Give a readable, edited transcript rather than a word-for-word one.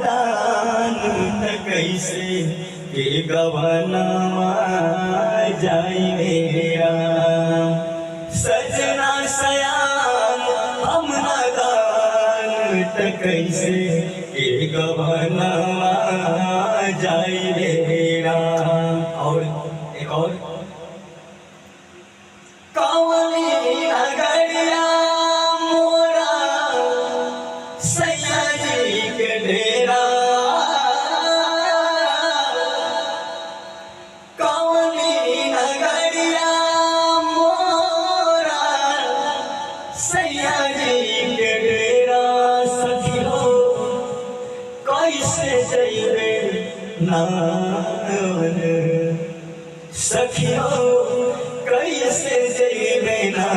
दान त कैसे के गवनवा जाई मेरा सजना सयान हम नादान त कैसे के गवनवा जाई मेरा। और एक और कवली नगरिया मोरा सैया जी के डेरा कवली नगरिया मोरा सैया जी के डेरा सखियो कैसे जइबे नावन सखियो कैसे जइबे ना